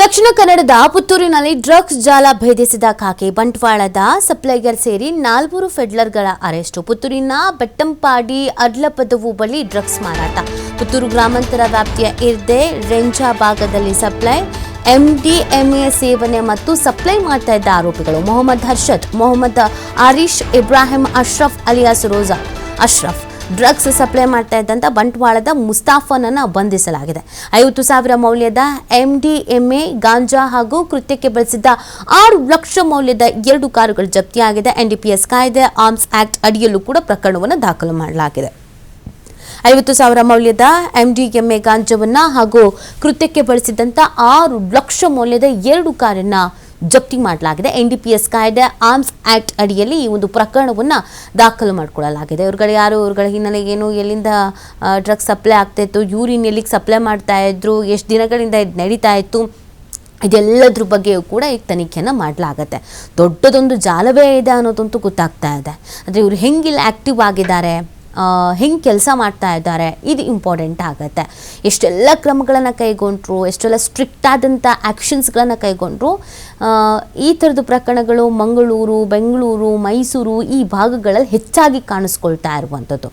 ದಕ್ಷಿಣ ಕನ್ನಡದ ಪುತ್ತೂರಿನಲ್ಲಿ ಡ್ರಗ್ಸ್ ಜಾಲ ಭೇದಿಸಿದ ಖಾಕಿ ಬಂಟ್ವಾಳದ ಸಪ್ಲೈಯರ್ ಸೇರಿ 4 ಫೆಡ್ಲರ್ಗಳ ಅರೆಸ್ಟ್. ಪುತ್ತೂರಿನ ಬೆಟ್ಟಂಪಾಡಿ ಅಡ್ಲಪದವು ಬಳಿ ಡ್ರಗ್ಸ್ ಮಾರಾಟ. ಪುತ್ತೂರು ಗ್ರಾಮಾಂತರ ವ್ಯಾಪ್ತಿಯ ಇರ್ದೆ ರೆಂಜಾ ಭಾಗದಲ್ಲಿ ಸಪ್ಲೈ ಎಂಡಿಎಂಎ ಸೇವನೆ ಮತ್ತು ಸಪ್ಲೈ ಮಾಡ್ತಾ ಇದ್ದ ಆರೋಪಿಗಳು ಮೊಹಮ್ಮದ್ ಹರ್ಷದ್, ಮೊಹಮ್ಮದ್ ಆರೀಶ್, ಇಬ್ರಾಹಿಂ ಅಶ್ರಫ್ ಅಲಿಯಾಸ್ ರೋಜಾ ಅಶ್ರಫ್ ಡ್ರಗ್ಸ್ ಸಪ್ಲೈ ಮಾಡ್ತಾ ಇದ್ದಂಥ ಬಂಟ್ವಾಳದ ಮುಸ್ತಾಫನನ್ನು ಬಂಧಿಸಲಾಗಿದೆ. 50,000 ಮೌಲ್ಯದ ಎಂಡಿಎಂಎ ಗಾಂಜಾ ಹಾಗೂ ಕೃತ್ಯಕ್ಕೆ ಬಳಸಿದ್ದ 6 ಲಕ್ಷ ಮೌಲ್ಯದ 2 ಕಾರುಗಳು ಜಪ್ತಿಯಾಗಿದೆ. ಎನ್ಡಿಪಿಎಸ್ ಕಾಯ್ದೆ ಆರ್ಮ್ಸ್ ಆಕ್ಟ್ ಅಡಿಯಲ್ಲೂ ಕೂಡ ಪ್ರಕರಣವನ್ನು ದಾಖಲು ಮಾಡಲಾಗಿದೆ. 50,000 ಮೌಲ್ಯದ ಎಂಡಿಎಂಎ ಗಾಂಜಾವನ್ನು ಹಾಗೂ ಕೃತ್ಯಕ್ಕೆ ಬಳಸಿದಂಥ 6 ಲಕ್ಷ ಮೌಲ್ಯದ 2 ಕಾರನ್ನು ಜಪ್ತಿ ಮಾಡಲಾಗಿದೆ. ಎನ್ಡಿಪಿಎಸ್ ಕಾಯ್ದೆ ಆರ್ಮ್ಸ್ ಆಕ್ಟ್ ಅಡಿಯಲ್ಲಿ ಈ ಒಂದು ಪ್ರಕರಣವನ್ನು ದಾಖಲು ಮಾಡಿಕೊಳ್ಳಲಾಗಿದೆ. ಇವ್ರುಗಳ ಹಿನ್ನೆಲೆ ಏನು, ಎಲ್ಲಿಂದ ಡ್ರಗ್ಸ್ ಸಪ್ಲೈ ಆಗ್ತಾ ಇತ್ತು, ಯೂರಿನ್ ಎಲ್ಲಿಗೆ ಸಪ್ಲೈ ಮಾಡ್ತಾ ಇದ್ರು, ಎಷ್ಟು ದಿನಗಳಿಂದ ಇದು ನಡೀತಾ ಇತ್ತು, ಇದೆಲ್ಲದ್ರ ಬಗ್ಗೆಯೂ ಕೂಡ ಈಗ ತನಿಖೆಯನ್ನು ಮಾಡಲಾಗತ್ತೆ. ದೊಡ್ಡದೊಂದು ಜಾಲವೇ ಇದೆ ಅನ್ನೋದಂತೂ ಗೊತ್ತಾಗ್ತಾ ಇದೆ. ಆದರೆ ಇವರು ಹೆಂಗಿಲ್ಲ ಆ್ಯಕ್ಟಿವ್ ಆಗಿದ್ದಾರೆ, ಹೆಂಗೆ ಕೆಲಸ ಮಾಡ್ತಾ ಇದ್ದಾರೆ, ಇದು ಇಂಪಾರ್ಟೆಂಟ್ ಆಗುತ್ತೆ. ಎಷ್ಟೆಲ್ಲ ಕ್ರಮಗಳನ್ನು ಕೈಗೊಂಡ್ರು, ಎಷ್ಟೆಲ್ಲ ಸ್ಟ್ರಿಕ್ಟ್ ಆದಂಥ ಆ್ಯಕ್ಷನ್ಸ್ಗಳನ್ನು ಕೈಗೊಂಡ್ರು, ಈ ಥರದ ಪ್ರಕರಣಗಳು ಮಂಗಳೂರು, ಬೆಂಗಳೂರು, ಮೈಸೂರು ಈ ಭಾಗಗಳಲ್ಲಿ ಹೆಚ್ಚಾಗಿ ಕಾಣಿಸ್ಕೊಳ್ತಾ ಇರುವಂಥದ್ದು.